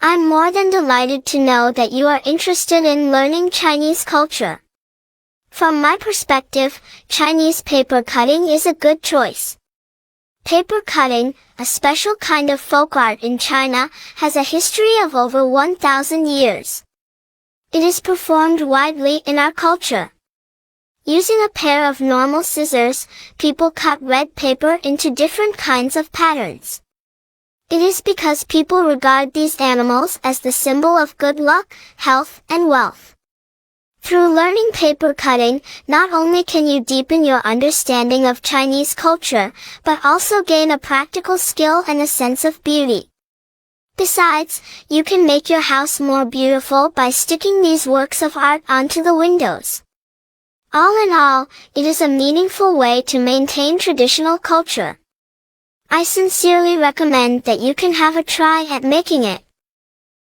I'm more than delighted to know that you are interested in learning Chinese culture. From my perspective, Chinese paper cutting is a good choice. Paper cutting, a special kind of folk art in China, has a history of over 1,000 years. It is performed widely in our culture. Using a pair of normal scissors, people cut red paper into different kinds of patterns. It is because people regard these animals as the symbol of good luck, health, and wealth. Through learning paper cutting, not only can you deepen your understanding of Chinese culture, but also gain a practical skill and a sense of beauty. Besides, you can make your house more beautiful by sticking these works of art onto the windows. All in all, it is a meaningful way to maintain traditional culture. I sincerely recommend that you can have a try at making it.